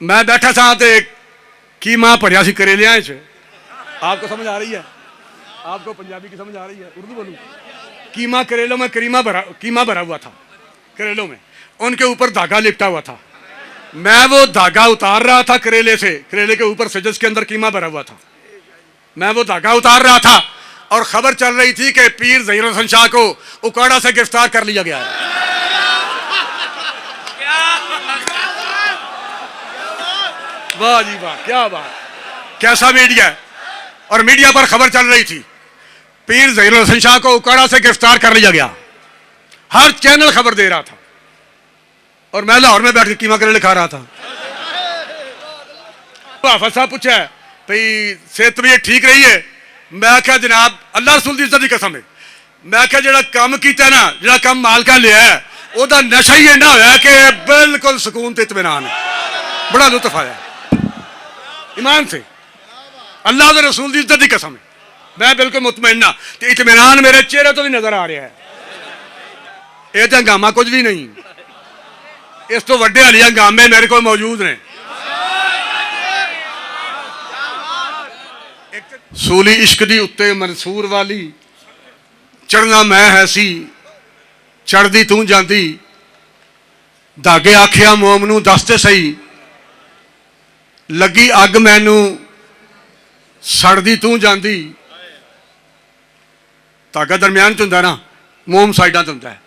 मैं बैठा था तो कीमा भरिया सी करेलियां च। आपको समझ आ रही है? आपको पंजाबी की समझ आ रही है? उर्दू बोलूं? कीमा करेलों में कीमा भरा हुआ था करेलों में, उनके ऊपर धागा लिपटा हुआ था। मैं वो धागा उतार रहा था करेले से, करेले के ऊपर से जिसके अंदर कीमा भरा हुआ था। मैं वो धागा उतार रहा था और खबर चल रही थी कि पीर ज़हीर हसन शाह को उकाड़ा से गिरफ्तार कर लिया गया है। वाह जी वाह, क्या बात, कैसा मीडिया है। और मीडिया पर खबर चल रही थी पीर ज़हीर हसन शाह को उकाड़ा से गिरफ्तार कर लिया गया। हर चैनल खबर दे रहा था और मैं लाहौर में बैठ के कीमा करेले खा रहा था। हाफिज साहब पूछा भाई सेहत तबीयत ठीक रही है? मैं क्या जनाब अल्लाह रसूल दी इज्जत दी कसम है, मैं क्या जेड़ा काम कीता ना, जेड़ा काम मालका लिया है ओदा नशा ही इन्ना होया कि बिल्कुल सुकून ते इत्मीनान है। बड़ा लुत्फ आया ईमान से, अल्लाह के रसूल की इज्जत की कसम है। मैं बिल्कुल मुतमईन हाँ, इत्मीनान मेरे चेहरे तो भी नजर आ रहा है। यह तो हंगामा कुछ भी नहीं, इस तो वड्डे हाली हंगामे मेरे को मौजूद ने। सूली इश्क दी उत्ते मंसूर वाली, चढ़ना मैं है सी चढ़दी तू जांदी, धागे आखिया मोम नू दसते सही, लगी अग मैनू सड़दी तू जांदी। धागा दरम्यान च हुंदा ना, मोम साइडां ते हुंदा है।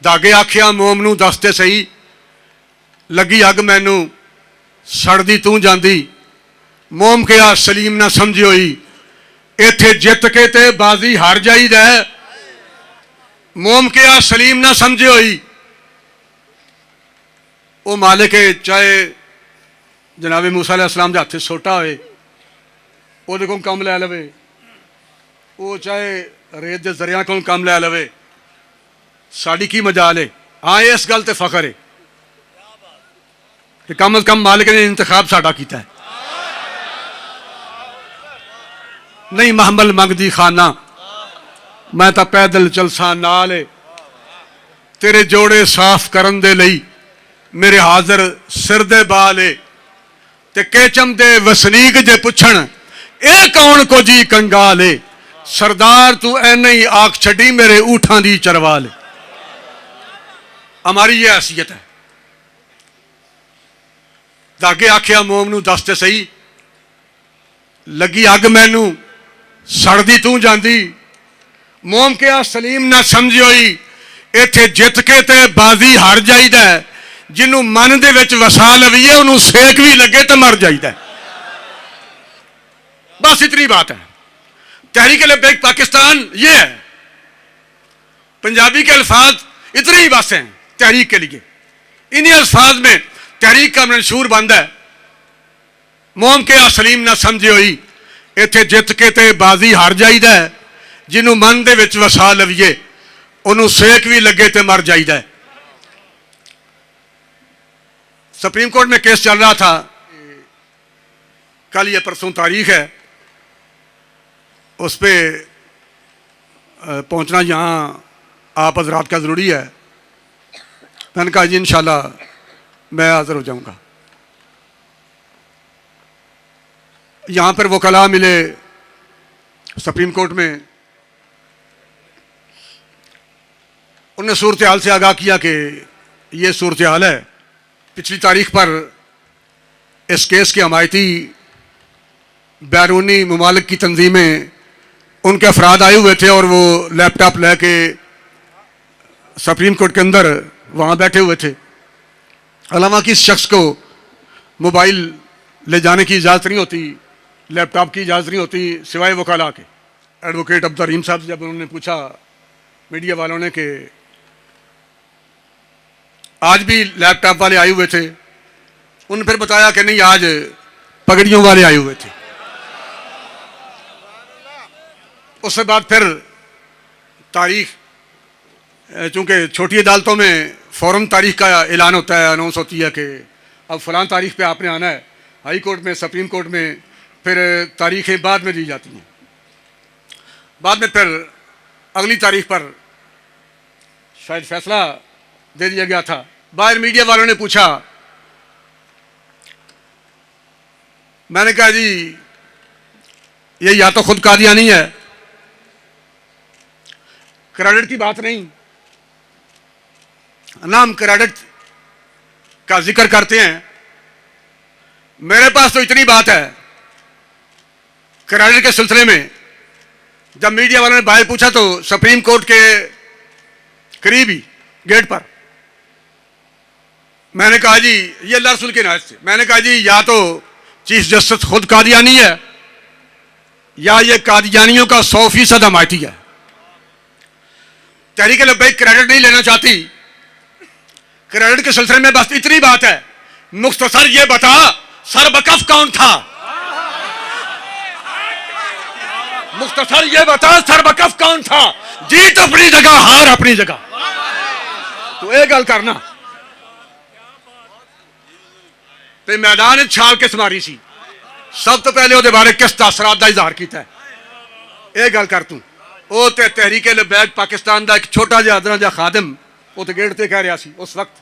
धागे आखिया मोम नू दसते सही, लगी अग मैनू सड़दी तू जांदी। मोम कहा सलीम ना समझी होई, इत्थे जित के ते बाजी हार जाईदा है। मोम कहा सलीम ना समझी होई, वो मालिक चाहे जनाबे मूसा अलैहिस्सलाम के हथ सोटा होए वो को कम लै लवे, वो चाहे रेत के जरिया को कम लै लवे, साड़ी की मजाल है। हाँ इस गल ते फखर है कि कम अज कम मालिक ने इंतखाब साडा कीता है। नहीं महमल मंगदी खाना, मैं तो पैदल चलसा नाल, तेरे जोड़े साफ करन दे लई मेरे हाजिर सिर दे बाल, ते केचम दे वसनीक जे पुछण ए कौन को जी कंगाल, सरदार तू ऐने ही आख छड़ी मेरे ऊठां दी चरवाल। हमारी ये हैसियत है। धागे आखिया मोम नू दसते सही, लगी अग मैनू सड़दी तू जांदी। मोम कहा सलीम ना समझी होई, इत्थे जित के ते बाजी हार जाईदा है। जिन्हों मन दे विच वसा लवीए उन्होंने सेक भी लगे तो मर जाईदा। बस इतनी बात है। तहरीक लब्बैक पाकिस्तान ये है, पंजाबी के अल्फाज इतने ही बस हैं तहरीक के लिए। इन्हीं अल्फाज में तहरीक का मंशूर बंद है। मोम के सलीम ना समझी होई, इत्थे जित के ते बाजी हार जाईदा है। जिन्हों मन दे विच वसा लवीए उन्होंने सेक भी लगे तो मर जाईदा है। सुप्रीम कोर्ट में केस चल रहा था, कल ये परसों तारीख है, उस पर पहुंचना यहाँ आप हजरात का ज़रूरी है। मैंने कहा जी इंशाल्लाह मैं हाज़िर हो जाऊँगा। यहाँ पर वकला मिले सुप्रीम कोर्ट में, उन्होंने सूरत हाल से आगाह किया कि ये सूरत हाल है। पिछली तारीख पर इस केस के हमायती बैरूनी ममालिक की तंजीमें उनके अफराद आए हुए थे और वो लैपटॉप लेके सुप्रीम कोर्ट के अंदर वहाँ बैठे हुए थे। अलावा कि इस शख्स को मोबाइल ले जाने की इजाज़त नहीं होती, लैपटॉप की इजाज़त नहीं होती सिवाय वकाला के। एडवोकेट अब्दुल रहीम साहब से जब उन्होंने पूछा मीडिया वालों ने कि आज भी लैपटॉप वाले आए हुए थे, उन्होंने फिर बताया कि नहीं आज पगड़ियों वाले आए हुए थे। उसके बाद फिर तारीख, चूँकि छोटी अदालतों में फ़ौरन तारीख का ऐलान होता है, अनाउंस होती है कि अब फ़लाँ तारीख पे आपने आना है। हाई कोर्ट में, सुप्रीम कोर्ट में फिर तारीखें बाद में दी जाती हैं। बाद में फिर अगली तारीख पर शायद फैसला दे दिया गया था। बाहर मीडिया वालों ने पूछा मैंने कहा जी ये या तो खुद कादियानी है, क्रेडिट की बात नहीं ना, हम क्रेडिट का जिक्र करते हैं। मेरे पास तो इतनी बात है क्रेडिट के सिलसिले में, जब मीडिया वालों ने भाई पूछा तो सुप्रीम कोर्ट के करीब ही गेट पर मैंने कहा जी ये अल्लाह रसूल के नायत से, मैंने कहा जी या तो चीफ जस्टिस खुद कादियानी है या ये कादियानियों का 100% हमायती है। तहरीक लब्बैक क्रेडिट नहीं लेना चाहती। क्रेडिट के सिलसिले में बस इतनी बात है, मुख्तसर ये बता सरबकफ कौन था, मुख्तसर ये बता सरबकफ कौन था। जीत अपनी जगह, हार अपनी जगह। तो एक गल करना ते मैदान छाल किस मारी सी, सब तो पहले ਉਹਦੇ बारे किस तासरात का इजहार किया। एक गल कर तू ਉਹ ਤੇ तहरीक लब्बैक पाकिस्तान का एक छोटा जिहा अदना जिहा खादिम उत्ते गेट ते कह रहा सी उस वक्त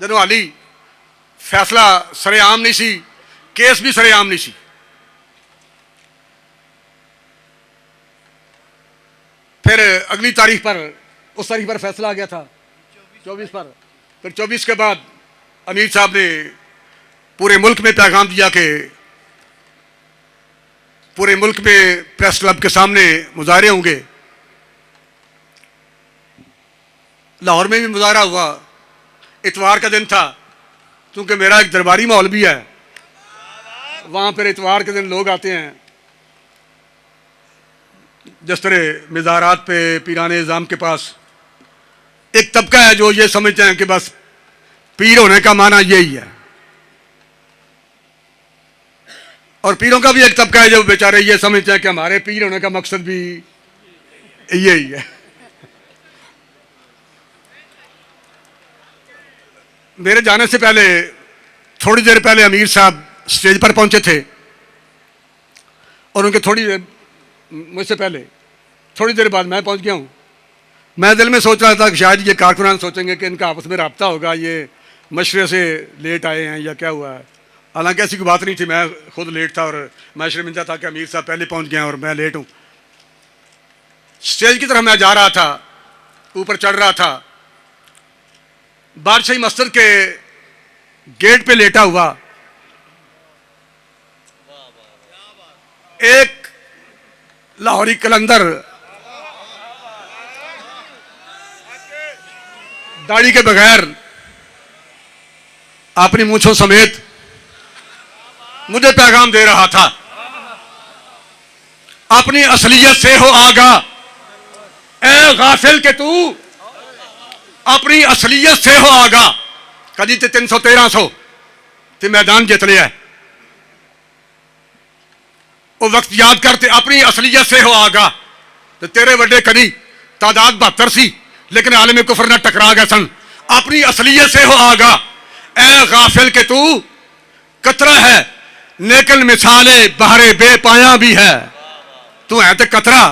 ਜਦੋਂ हाली फैसला सरेआम नहीं सी, केस भी सरेआम नहीं सी। फिर अगली तारीख पर, उस तारीख पर फैसला आ गया था 24 पर। फिर 24 के बाद अमीर साहब ने पूरे मुल्क में पैगाम दिया कि पूरे मुल्क में प्रेस क्लब के सामने मुजाहरे होंगे। लाहौर में भी मुजाहरा हुआ, इतवार का दिन था, क्योंकि मेरा एक दरबारी माहौल भी है, वहाँ पर इतवार के दिन लोग आते हैं। जिस तरह मज़ारात पे पीराने निज़ाम के पास एक तबका है जो ये समझते हैं कि बस पीर होने का माना यही है, और पीरों का भी एक तबका है जो बेचारे ये समझते हैं कि हमारे पीर होने का मकसद भी यही है। मेरे जाने से पहले, थोड़ी देर पहले अमीर साहब स्टेज पर पहुंचे थे, और उनके थोड़ी देर मुझसे पहले थोड़ी देर बाद मैं पहुंच गया हूं। मैं दिल में सोच रहा था कि शायद ये कारकुनान सोचेंगे कि इनका आपस में रब्ता होगा, ये मशरे से लेट आए हैं या क्या हुआ है। हालांकि ऐसी कोई बात नहीं थी, मैं खुद लेट था और मैं शर्मिंदा था कि अमीर साहब पहले पहुंच गए और मैं लेट हूं। स्टेज की तरफ मैं जा रहा था, ऊपर चढ़ रहा था, बादशाही मस्जिद के गेट पे लेटा हुआ एक लाहौरी कलंदर, दाढ़ी के बगैर, अपनी मूंछों समेत मुझे पैगाम दे रहा था, अपनी असलियत से हो आगा ए गाफिल के तू अपनी असलियत से हो आगा। कदी ते 313 ते मैदान जित लिया है, वो वक्त याद करते अपनी असलियत से हो आगा। तो तेरे वड्डे कदी तादाद 72 सी, लेकिन आलम कुफर ना टकरा गए सन। अपनी असलियत से हो आगा ए गाफिल के तू कतरा है, लेकिन मिसाले बहरे बेपाया भी है। तू है तो कतरा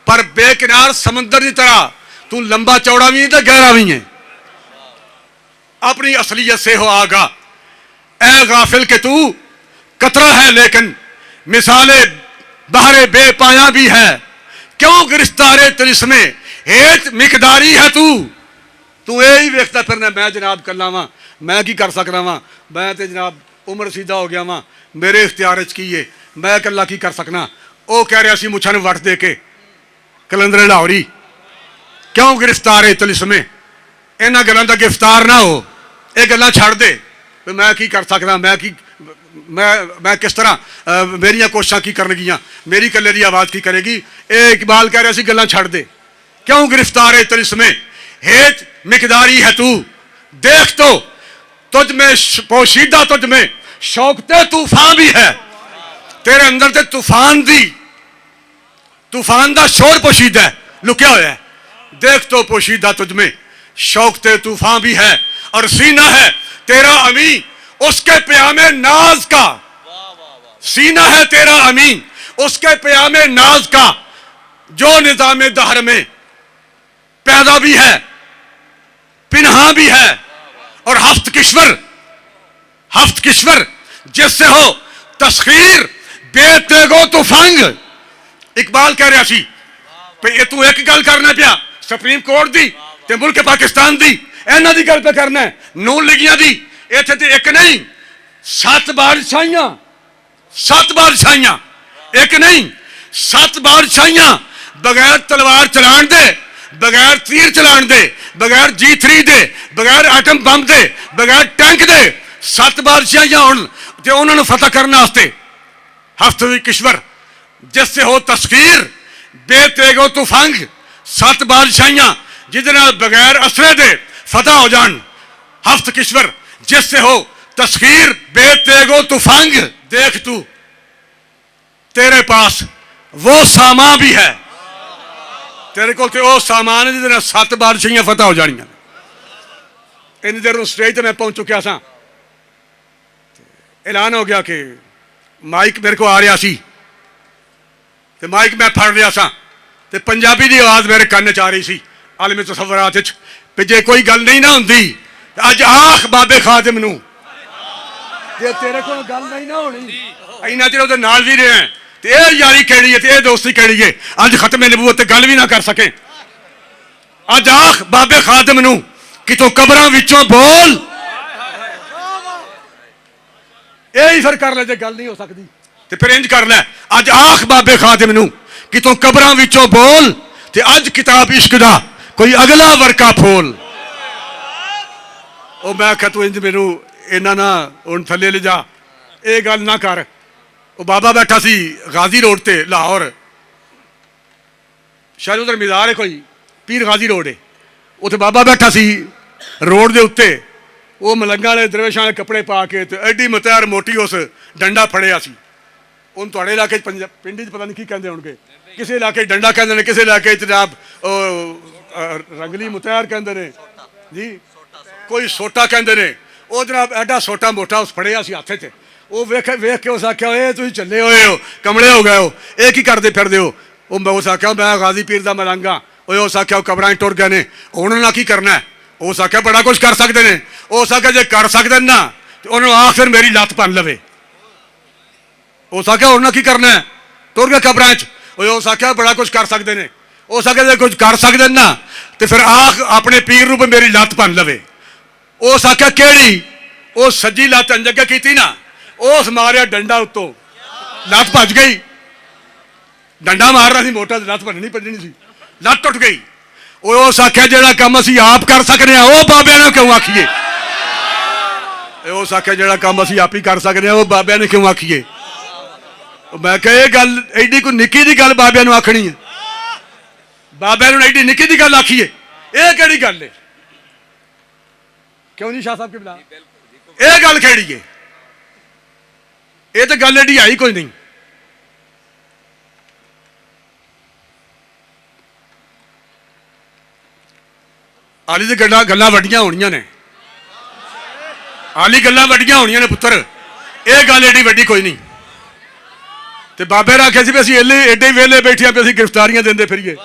पर बेकिनार समंदर की तरह, तू लंबा चौड़ा भी है तो गहरा भी है। अपनी असलियत से हो आगा ए गाफिल के तू कतरा है, लेकिन मिसाले बहरे बेपाया भी है। क्यों गिरफ्तारे तिलिस्मे हेत मिकदारी है तू यही वेखता फिरना। मैं जनाब कला वा, मैं की कर सकना वा, मैं तो जनाब उम्र सीधा हो गया वा, मेरे इख्तियार च की है, मैं कला की कर सकना। वो कह रहा सी मुछा वट दे के कलंदर लाहौरी, क्यों गिरफ्तार है तिलिस्मे, इन्होंने गलों का गिरफ्तार ना हो, ये गल्लां छड़ दे। तो मैं की कर सकना, मैं किस तरह मेरिया कोशिशां की करनगियां, मेरी कले की आवाज़ की करेगी। ये इकबाल कह रहा सी गल्लां छड़ दे, क्यों गिरफ्तार है तिलिस्मे हेत मिकदारी है तू। देख तो तुझ में पोशीदा, तुझ में शौकते तूफान भी है, तेरे अंदर ते तूफान दा शोर पोशीदा है, लुकिया हुआ है। देख तो पोशीदा तुझ में शौकते तूफान भी है, और सीना है तेरा अमी उसके प्यामे नाज का। सीना है तेरा अमी उसके प्यामे नाज का, जो निजाम दहर में पैदा भी है, पिन्हा भी है, और हफ्त किश्वर जिससे हो तस्खीर बेतेगो तुफंग। इकबाल कह रहा सी भाई तू एक गल करना पिया सुप्रीम कोर्ट दी ते मुल्क पाकिस्तान दी, इन्हां दी गल पे करना है, नून लीगियां दी। इत्थे ते एक नहीं 7 बादशाहियां, 7 बादशाहियां, एक नहीं 7 बादशाहियां बगैर तलवार चलान दे, बगैर तीर चलान दे, बगैर G3 दे, बगैर एटम बम दे, बगैर टैंक दे 7 बादशाहियां होण ते उन्हां नूं फतह करने वास्ते हफ्ते किश्वर जिससे हो तस्खीर बेतेगो तुफंग। 7 बादशाहियां जिहदे नाल बगैर असरे दे फतह हो जान। हफ्त किश्वर जिससे हो तस्खीर बेतेगो तुफंग। देख तू तेरे पास वो सामान भी है, तेरे को वो सामान है जिहदे 7 बादशाहियां फतह हो जानियां। इन्नी देर स्टेज ते मैं पहुंच चुकिया सा, ऐलान हो गया कि माइक मेरे को आ रहा सी ते माइक मैं फड़ लिया सा ते पंजाबी की आवाज़ मेरे कान च आ रही सी आलमी तसव्वुरात च भी जे कोई गल नहीं ना होंदी अज आख बाबे खादिम नूं जे तेरे को गल नहीं ना होनी इन्ना चिर उहदे नाल भी रहे ते ये यारी केड़ी है ते ये दोस्ती केड़ी है अज खत्मे नबूवत ते गल भी ना कर सके। अज आख बाबे खादिम नूं कितों कबरां विचों बोल, यही फिर कर ले जे गल नहीं हो सकती ते फिर इंज कर ले अज आख बाबे खादिम नूं कितों कबरां विचों बोल ते अज किताब इश्क दा कोई अगला वर्का फोल। ओ मैं आख्या तू इंज मैनू इन्ना ना हुण थल्ले ले जा, ये गल ना कर। वो बाबा बैठा सी गाजी रोड ते लाहौर, शायद उधर मज़ार है कोई पीर गाजी रोड है, उत्थे बाबा बैठा सी रोड दे उत्ते, वो मलंगा वाले दरवेशां वाले कपड़े पा के ते एडी मतैर मोटी उस डंडा फड़िया सी। उन तुहाडे इलाके पिंड च पता नहीं की कहंदे होणगे, किसी इलाके डंडा कहंदे ने, किसी इलाके जनाब रंगली मुतैर कहंदे ने जी, कोई सोटा कहंदे ने। वो जनाब एडा सोटा मोटा उस फड़िया सी हत्थ च। वो वेख के उस आख्या ए तुसीं चले होए हो, कमले हो गए हो, ये की करदे फिरदे हो। उस आख्या मैं गाजी पीर दा मलंगा। उस आख्या कबरां टुर गए ने, हुण उन्हां की करना है। उस आख्या बड़ा कुछ कर सकते हैं। उस आख्या जे कर सकते ना तो उन्होंने आखिर मेरी लत्त भन लवे। उस आख्या उन्होंने की करना है, टुर गए कबरां च। उस आख्या बड़ा कुछ कर सकते हैं। उस आख्या जे कुछ कर सकते ना तो फिर आख अपने पीर नूं मेरी लत्त भन लवे। उस आख्या केड़ी, उस सज्जी लत्त अंजगे की ना, उस मारिया डंडा उत्तों, लत्त भज गई। डंडा मारना सी मोटा, लत्त भजनी भजनी सी, लत्त टुट गई। उस आख्या जिहड़ा काम असीं आप कर सकते हैं वो बाबियां ने क्यों आखीए। उस आख्या जिहड़ा काम असीं आप ही कर सकते हैं वो बाबियां ने क्यों आखीए। मैं कहा ये गल एडी कोई निक्की जी गल बाबियां नूं आखनी है, बाबियां नूं एडी निक्की जी गल आखीए, ये केड़ी गल है। क्यों जी शाह साहब के बिला ये गल केड़ी है, ये तो गल एडी आई कोई नहीं। आली दी गल्लां वड्डियां होणियां ने, आली गल्लां वड्डियां होणियां ने पुत्तर, ये गल एडी वड्डी कोई नहीं। ते बाबे ने आख्या सी भी असीं एडे वेले बैठिया भी असीं गिरफ्तारियां देंदे फिरीए।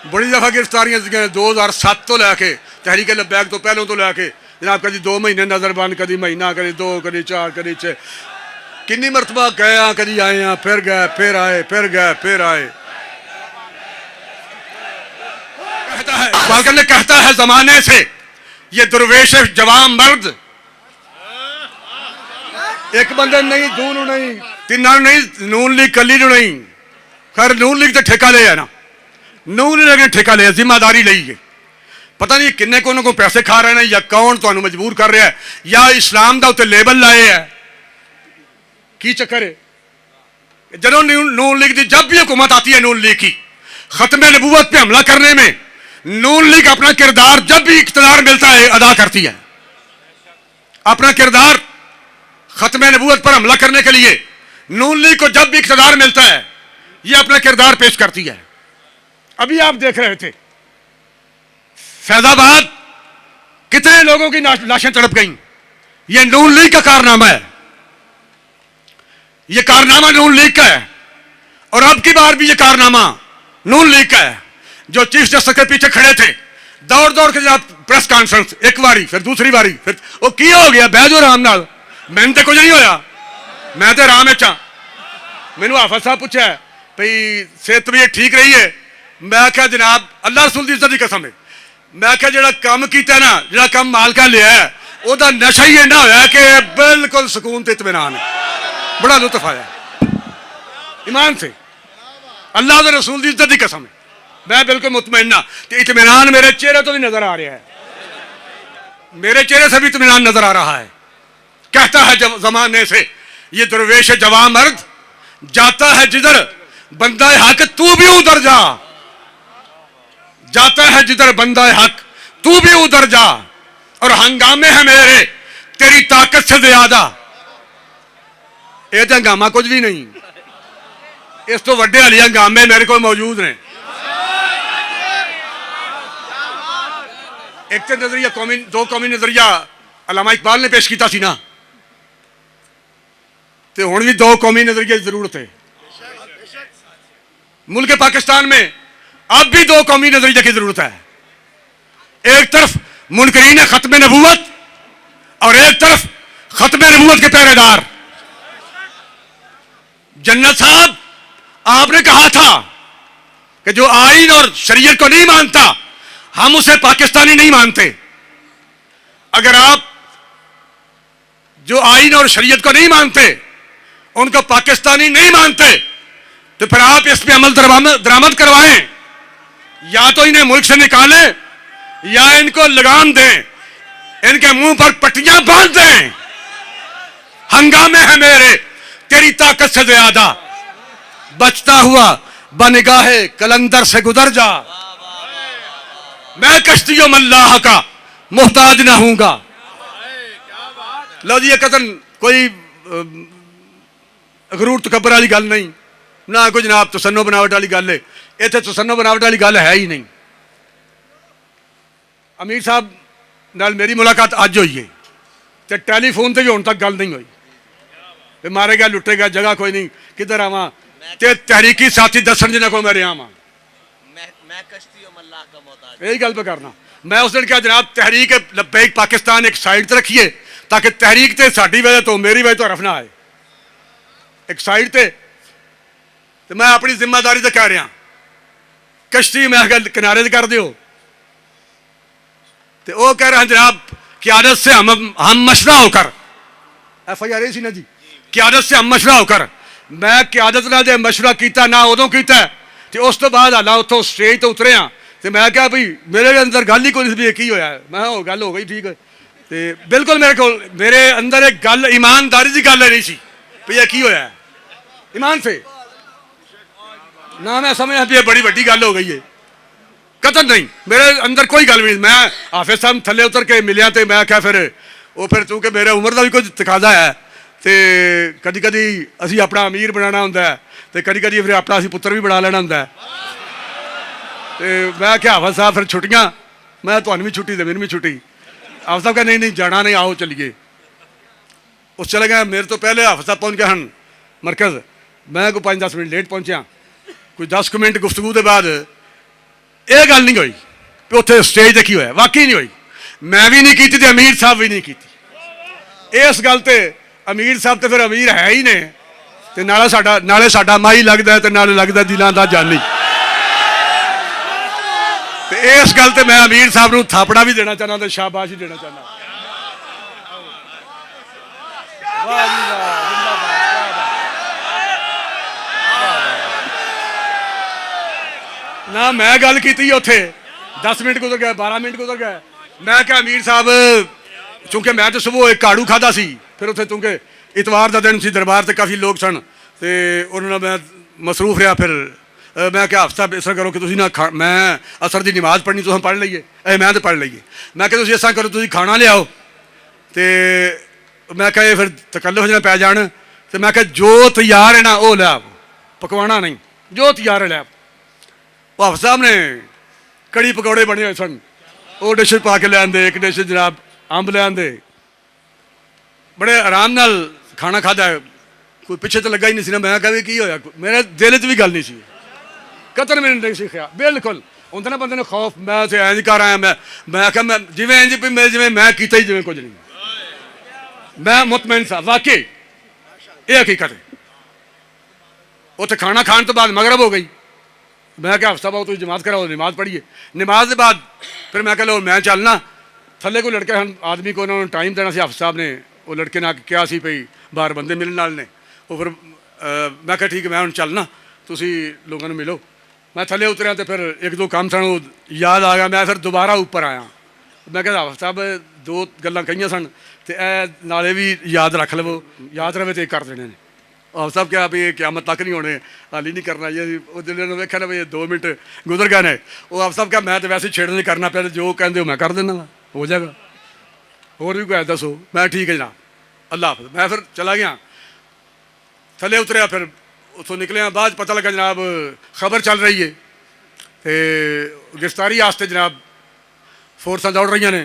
बड़ी दफा गिरफ्तारियां 2007 तो लैके तहरीक लब्बैक तो पहलों तो लैके जनाब कभी 2 महीने नजर बंद, कभी महीना, कभी 2, कभी 4, कभी 6, किन्नी मरतबा गए हैं, कभी आए हैं, फिर गए, फिर आए, फिर गए, फिर आए। कहता है बालकन ने कहता है जमाने से ये दुर्वेश जवान मर्द, एक बंदे नहीं, दो नहीं, 3 नहीं, नून लीग कली नहीं। खैर नून लीग तो ठेका ले है ना, नून लीग ने ठेका लिया, जिम्मेदारी ली है। पता नहीं किन्ने को उन्होंने पैसे खा रहे हैं या कौन तुहानू मजबूर कर रहा है या इस्लाम का उत्ते लेबल लाए है, की चक्कर है। जब नून लीग की जब भी हुकूमत आती है, नून लीग की खत्म नबूवत पे हमला करने में नून लीग अपना किरदार जब भी इख्तियार मिलता है अदा करती है। अपना किरदार खत्म नबूवत पर हमला करने के लिए नून लीग को जब भी इख्तियार मिलता है ये अपना किरदार पेश करती है। अभी आप देख रहे थे फैजाबाद कितने लोगों की लाशें तड़प गईं, ये नून लीग का कारनामा है, ये कारनामा नून लीग का है। और अब की बार भी ये कारनामा नून लीग का है। जो चीफ जस्टिस के पीछे खड़े थे दौड़ दौड़ के जनाब प्रेस कॉन्फ्रेंस एक बारी फिर दूसरी बारी फिर वो की हो गया बह जाओ आराम नाल मैंने तो कुछ नहीं होया मैं तो आराम चा मैनू हाफिज साहब पूछा भाई सेहत तबीयत ठीक रही है मैं क्या जनाब अल्लाह रसूल की इज्जत की कसम है मैं क्या जो काम किया ना जो काम मालका लिया है वह नशा ही इन्ना होया कि बिल्कुल सुकून ते इत्मीनान है बड़ा लुत्फ आया ईमान से अल्लाह के रसूल की इज्जत की कसम है मैं बिल्कुल मुतमईन हाँ इत्मीनान मेरे चेहरे तो भी नजर आ रहा है मेरे चेहरे से भी इत्मीनान नजर आ रहा है कहता है जमाने से ये दरवेश जवां मर्द जाता है जिधर बंदा हक तू भी उधर जा जाता है जिधर बंदा हक तू भी उधर जा और हंगामे है मेरे तेरी ताकत से ज्यादा यह तो हंगामा कुछ भी नहीं इस तो वड्डे हाली हंगामे मेरे को मौजूद ने एक तो नजरिया कौमी दो कौमी नजरिया अल्लामा इकबाल ने पेश किया सी ना तो हुण भी दो कौमी नजरिए की जरूरत है मुल्क पाकिस्तान में अब भी दो कौमी नजरिए की जरूरत है एक तरफ मुनकरीन खत्म नबूवत और एक तरफ खत्म नबूवत के पहरेदार जन्नत साहब आपने कहा था कि जो आईन और शरीयत को नहीं मानता हम उसे पाकिस्तानी नहीं मानते अगर आप जो आईन और शरीयत को नहीं मानते उनको पाकिस्तानी नहीं मानते तो फिर आप इस पे अमल दरामद करवाएं या तो इन्हें मुल्क से निकालें या इनको लगाम दें इनके मुंह पर पट्टियां बांध दें हंगामे है मेरे तेरी ताकत से ज्यादा बचता हुआ बनिगाहे कलंदर से गुजर जा मैं कश्तियों मल्लाह का मोहताज ना हूंगा लो जी ये कतन कोई गरूर तकबर वाली गल नहीं ना कोई जनाब तसन्नो बनावट वाली गल है इतने तसन्नो बनावट वाली गल है ही नहीं अमीर साहब नाल मेरी मुलाकात अज हुई है तो टैलीफोन से भी हुण तक गल नहीं हुई मारेगा लुटेगा जगह कोई नहीं किधर आवा ते तहरीकी साथी दसन जिन्हें को मैं रहा वहां यही गल पे करना मैं उस दिन क्या जनाब तहरीक लब्बैक पाकिस्तान एक साइड से रखिए ताकि तहरीक ते साडी वजह तो मेरी वजह तो हरफ ना आए एक साइड ते तो मैं अपनी जिम्मेदारी से कह रहा कश्ती मैं किनारे से कर दो तो वह कह रहा जनाब क्यादत से हम मशरा होकर FIR सी ना जी क्यादत से हम मशरा होकर मैं क्यादत ना दे मशवरा किया ना उदों किया तो उस तो बाद हाल उतों स्टेज तो उतरिया तो मैं क्या भाई मेरे अंदर गल ही कोई भी की होया मैं गल हो गई ठीक है तो बिल्कुल मेरे को मेरे अंदर एक गल ईमानदारी की गल नहीं सी भी यह की होया ईमान से ना मैं समझा भी बड़ी वड्डी गल हो गई है कतन नहीं मेरे अंदर कोई गल नहीं मैं हाफिज साहब थले उतर के मिलिया तो मैं क्या फिर वो फिर चूंकि मेरे उम्र का भी कुछ तकाजा है तो कदी कदी असी अपना अमीर बनाना होंगे तो कदी कदी फिर अपना असी पुत्र भी बना लेना होंगे तो मैं क्या हाफिज साहब फिर छुट्टियां मैं तो भी छुट्टी तो मैंने भी छुट्टी हाफिज साहब कहा नहीं नहीं जाना नहीं आओ चलिए उस चले गए मेरे तो पहले हाफिज साहब पहुँच गए हैं मरकज़ मैं कोई 5-10 मिनट लेट पहुँचा कोई 10 मिनट गुफ्तगू के बाद यह गल नहीं हुई कि उत्थे स्टेज देखी होया वाकई नहीं हुई मैं भी नहीं की थी अमीर साहब भी नहीं की इस गल ते अमीर साहब तो फिर अमीर है ही ने ते नाले साडा माई लगता है तो नाले लगता दिलों का जानी तो इस गल ते मैं अमीर साहब को थापड़ा भी देना चाहना तो शाबाश ही देना चाहना वाह जी वाह ना मैं गल की उत्थे 10 मिनट गुजर गए 12 मिनट गुजर गए मैं क्या अमीर साहब चूंकि मैं तो सुबह एक काड़ू खादा सी फिर उत्थे चूंकि इतवार का दिन सी दरबार से काफ़ी लोग सन तो उन्होंने मैं मसरूफ रहा फिर मैं क्या हफ्ता इस तरह करो कि तुम ना खा मैं असर की नमाज पढ़नी तुम पढ़ लीए मैं तो पढ़ लीए मैं क्या इस तरह करो तुम खाना लियाओ तो मैं क्या फिर तकल्लुफ जना पै जान तो मैं क्या जो तैयार है ना वो लिया पकवाना नहीं जो तैयार है लिया वो हाफिज साहब ने कड़ी पकौड़े बने हुए सन वो डिश पा के ले आंदे एक डिश जनाब अंब ले आंदे बड़े आराम नाल खाना खादा कोई पिछे तो लगा ही नहीं सी ना मैं कभी की होया मेरे दिल च भी गल नहीं सी कतन मैंने नहीं सीखा बिल्कुल उन्होंने बंदे ने खौफ, मैं तो इंज कर आया, मैं आख्या मैं जिमें इंज भी मैं जिमें मैं किया ही जिमें कुछ नहीं, मैं मुतमैन सा वाकई ये हकीकत है। उत्थे खाना खाने तो बाद मगरब हो गई, मैं क्या हफ्ता बहुत तुम जमात कराओ, नमाज पढ़िए, नमाज के बाद फिर मैं कह लो मैं चलना थले को लड़के आदमी को उन्होंने टाइम देना सी, हाफिज साहब ने वो लड़के ने क्या सी भई बाहर बंदे मिलने वाले ने, वो फिर मैं क्या ठीक है मैं हूँ चलना तुसी लोगों ने मिलो। मैं थले उतरिया तो फिर एक दो काम सन याद आ गया, मैं फिर दोबारा ऊपर आया, मैं क्या हाफिज साहब दो गल्लां कही सन तो ए नाले भी याद रख लवो, याद रहे तो कर देने ने। हाफिज साहब क्या भी क्यामत तक नहीं होने, हाली नहीं करना ये जिन्होंने वेख्या ना भी 2 मिनट गुजर गए ने, वो हाफिज साहब क्या मैं तो वैसे छेड़ नहीं करना, पहले जो कहते हो मैं कर देना हो जाएगा, होर भी कोई दसो। मैं ठीक है जनाब अल्लाह हाफिज। मैं फिर चला गया थले उतरिया, फिर उतों निकलिया बाद पता लगा जनाब खबर चल रही है तो गिरफ्तारी वास्ते जनाब फोर्सा दौड़ रही ने,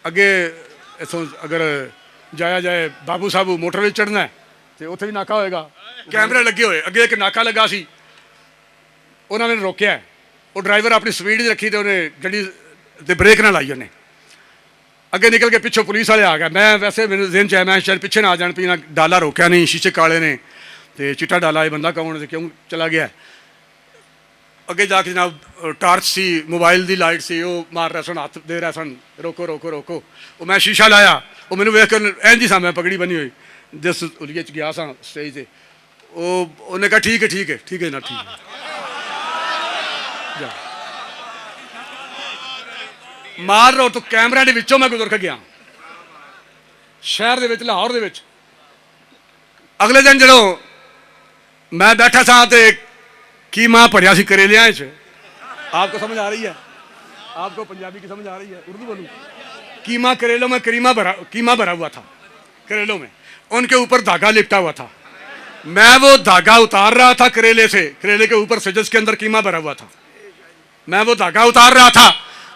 अगे इतों अगर जाया जाए बाबू साहब मोटर चढ़ना है तो उत्थे भी नाका होएगा, कैमरे लगे हुए, अगे एक नाका लगा सी, उन्होंने रोकया, वो ड्राइवर अपनी स्पीड ही रखी तो उन्हें गड्डी ते ब्रेक ना लाई, उन्हें अगे निकल के पिछों पुलिस वाले आ गए। मैं वैसे मेरे दिन च मैं शायद पिछे ना आ जान, पीना डाला रोकया नहीं, शीशे काले ने तो चिट्टा डाला, ये बंदा कौन है क्यों चला गया। अगे जाके जनाब टार्च सी, मोबाइल की लाइट सी, वो मार रहे सन, हाथ दे रहे सन रोको रोको रोको, वो मैं शीशा लाया, वो मैंने वेख कर इंज ही सा मैं पगड़ी बनी हुई जिस उलिये गया सा स्टेज से, उन्हें कहा ठीक है ठीक है ठीक है ना ठीक है मार रो, तो कैमरे के विचों मैं गुजर के गया शहर के विच, लाहौर के विच। अगले दिन जो मैं बैठा था तो की मां भरिया सी करेलिया, आपको समझ आ रही है, आपको पंजाबी की समझ आ रही है, उर्दू बोलूं, कीमा करेलों में कीमा भरा हुआ था, करेलों में उनके ऊपर धागा लिपटा हुआ था, मैं वो धागा उतार रहा था करेले से, करेले के ऊपर सजस के अंदर कीमा भरा हुआ था, मैं वो धागा उतार रहा था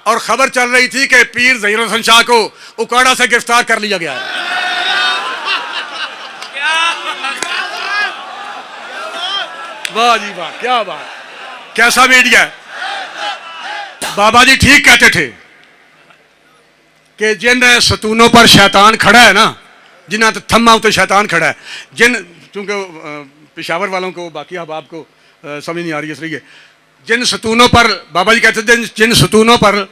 और खबर चल रही थी कि पीर ज़हीर हसन शाह को उकाड़ा से गिरफ्तार कर लिया गया है। वाह जी वाह, क्या बात, कैसा मीडिया है। बाबा जी ठीक कहते थे कि जिन सतूनों पर शैतान खड़ा है ना, जिन्हें तो थम्मा उते शैतान खड़ा है, जिन चूंकि पेशावर वालों को बाकी अहबाब को समझ नहीं आ रही, इसलिए जिन सतूनों पर बाबा जी कहते थे जिन सतूनों पर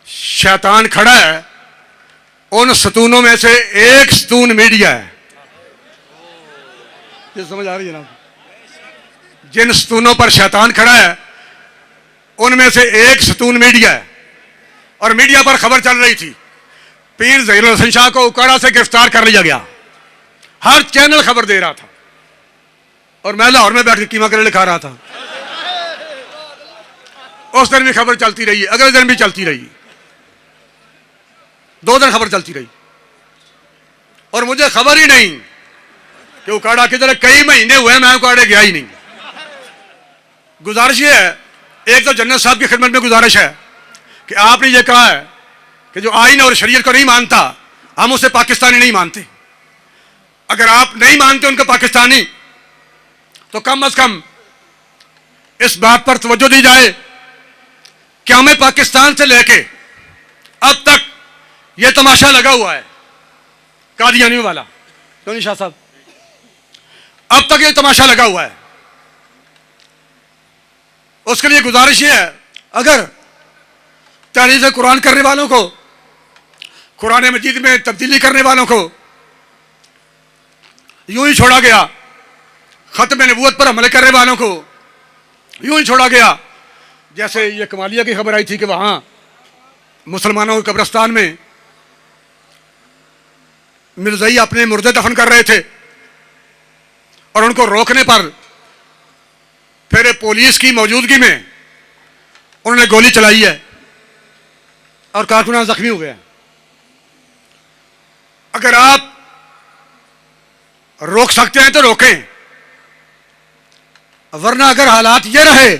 शैतान खड़ा है उन सतूनों में से एक सतून मीडिया है। ये समझ आ रही है ना, जिन सतूनों पर शैतान खड़ा है उनमें से एक सतून मीडिया है। और मीडिया पर खबर चल रही थी पीर ज़हीर हसन शाह को उकाड़ा से गिरफ्तार कर लिया गया, हर चैनल खबर दे रहा था और मैं लाहौर में बैठ के कीमा करेले खा रहा था। उस दिन भी खबर चलती रही, अगले दिन भी चलती रही, 2 दिन खबर चलती रही और मुझे खबर ही नहीं कि उकाड़ा किधर, कई महीने हुए मैं उकाड़े गया ही नहीं। गुजारिश ये है, एक तो जन्नत साहब की खिदमत में गुजारिश है कि आपने ये कहा है कि जो आइन और शरीयत को नहीं मानता हम उसे पाकिस्तानी नहीं मानते। अगर आप नहीं मानते उनको पाकिस्तानी तो कम अज कम इस बात पर तवज्जो दी जाए कि हमें पाकिस्तान से लेके अब तक ये तमाशा लगा हुआ है कादियानियों वाला, क्यों नहीं शाह साहब, अब तक ये तमाशा लगा हुआ है। उसके लिए गुजारिश ये है, अगर तहरीर कुरान करने वालों को, कुरान मजीद में तब्दीली करने वालों को यूं ही छोड़ा गया, खत्म नबूवत पर हमले करने वालों को यूं ही छोड़ा गया, जैसे ये कमालिया की खबर आई थी कि वहां मुसलमानों के कब्रिस्तान में मिर्ज़ाई अपने मुर्दे दफन कर रहे थे और उनको रोकने पर फिर पुलिस की मौजूदगी में उन्होंने गोली चलाई है और कारकुनान जख्मी हुए हैं। अगर आप रोक सकते हैं तो रोकें, वरना अगर हालात ये रहे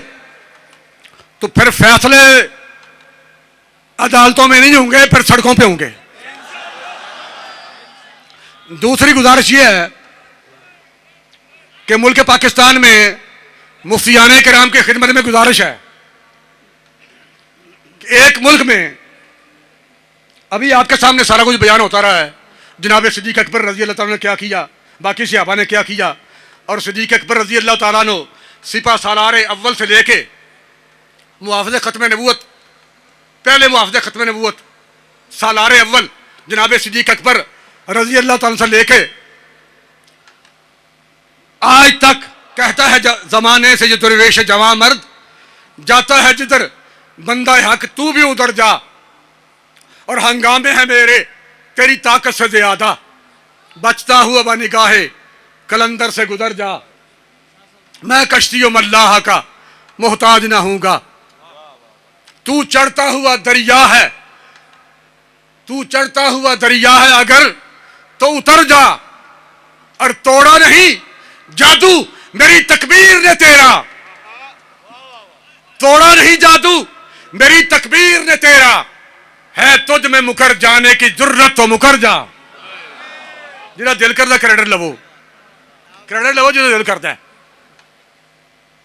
तो फिर फैसले अदालतों में नहीं होंगे, फिर सड़कों पे होंगे। दूसरी गुजारिश ये है कि मुल्क पाकिस्तान में मुफ्तियाने कराम की खिदमत में गुजारिश है कि एक मुल्क में अभी आपके सामने सारा कुछ बयान होता रहा है, जनाब सिद्दीक अकबर रजी अल्लाह ताला ने क्या किया, बाकी सहाबा ने क्या किया, और सिद्दीक अकबर रजी अल्लाह ताला ने सिपा सालार अव्वल से लेके मुआफ़ज़े ख़त्म नबूवत, पहले मुआफ़ज़े ख़त्म नबूवत सालार अव्वल जनाब सिद्दीक अकबर रजी अल्लाह ताला से लेके आज तक कहता है जमाने से जो दरवेश जवां मर्द जाता है जिधर बंदा हक तू भी उधर जा, और हंगामे हैं मेरे तेरी ताकत से ज्यादा, बचता हुआ बनिगाहे कलंदर से गुजर जा, मैं कश्तियों मल्लाह का मोहताज ना हूंगा। तू चढ़ता हुआ दरिया है, तू चढ़ता हुआ दरिया है अगर तो उतर जा, और तोड़ा नहीं जादू मेरी तकबीर ने तेरा, तोड़ा नहीं जादू मेरी तकबीर ने तेरा, है तुझ में मुकर जाने की जुर्रत तो मुकर जा। जिहड़ा दिल करदा क्रेडिट लवो, क्रेडिट लवो जो दिल करता है,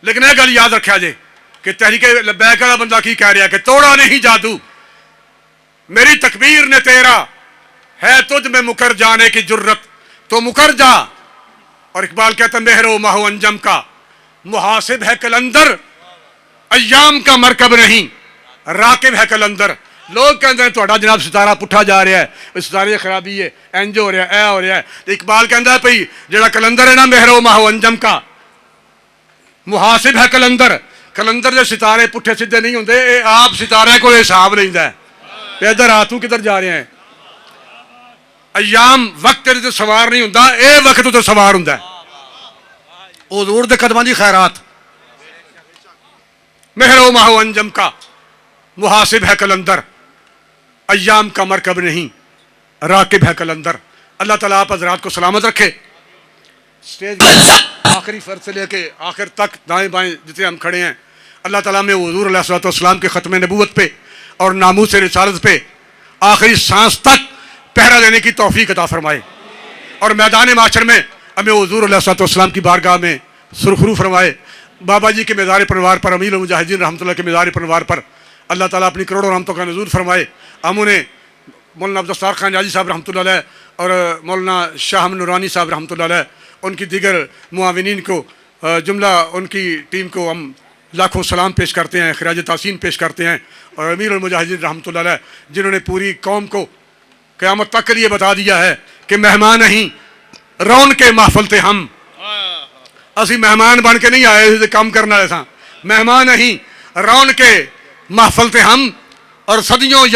लेकिन यह गल याद रखा जे कि तहरीक लब्बैक वाला बंदा की कह रहा है कि तोड़ा नहीं जादू मेरी तकबीर ने तेरा, है तुझ में मुकर जाने की जुर्रत तो मुकर जा। और इकबाल कहता मेहरो माहो अंजम का मुहासिब है कलंदर, अय्याम का मरकब नहीं राकिब है कलंदर। लोग कहते हैं थोड़ा जनाब सितारा पुठा जा रहा है, सितारे खराबी है, इंज हो रहा है, ऐ हो रहा है। तो इकबाल कहता है भाई जेड़ा कलंदर है ना मेहरो माहो अंजम का मुहासिब है कलंदर, कलंदर जो सितारे पुठे सीधे नहीं होंगे, आप सितारे को हिसाब लेंदा है इधर आ तू किधर जा रहे हैं। अयाम वक्त तेरे तो सवार नहीं होंदा, ये वक्त तो सवार होंदा है। हुजूर दे कदमां दी खैरात मेहरो माहो अंजम का मुहासिब है कलंदर, अयाम का मरकब नहीं राकिब है कलंदर। अल्लाह ताला आप हजरात को सलामत रखे। स्टेज आखिरी फर्ज से लेके आखिर तक दाएं बाएं जितने हम खड़े हैं, अल्लाह ताला में हुजूर अलैहिस्सलाम के ख़त्म नबूवत पे और नामूस रिसालत पे आखिरी सांस तक पहरा देने की तौफीक अता फरमाए, और मैदान माशर में हमें हुजूर अलैहिस्सलाम की बारगाह में सुरखरू फरमाए। बाबा जी के मेज़ार परवार पर, अमीर मुजाहिदीन रहमतुल्लाह के मेज़ार परवार पर अल्लाह ताला अपनी करोड़ों रहमतों का नज़ूर फरमाए। हम उन्हें मौलाना अब्दुल खान जाजी साहब रहमतुल्लाह अलैह और मौलाना शाह नूरानी साहब रहमतुल्लाह अलैह, उनकी दीगर मुआविनीन को, जुमला उनकी टीम को हम लाखों सलाम पेश करते हैं, खिराज तासीन पेश करते हैं। और अमीर मुजाहिदीन रहमतुल्लाह अलैह जिन्होंने पूरी कौम को क़यामत तक के लिए बता दिया है कि मेहमान नहीं रौन के महफल थे हम, असी मेहमान बन के नहीं आए काम करने वाले सा, मेहमान नहीं रौन के महफल थे हम, और सदियों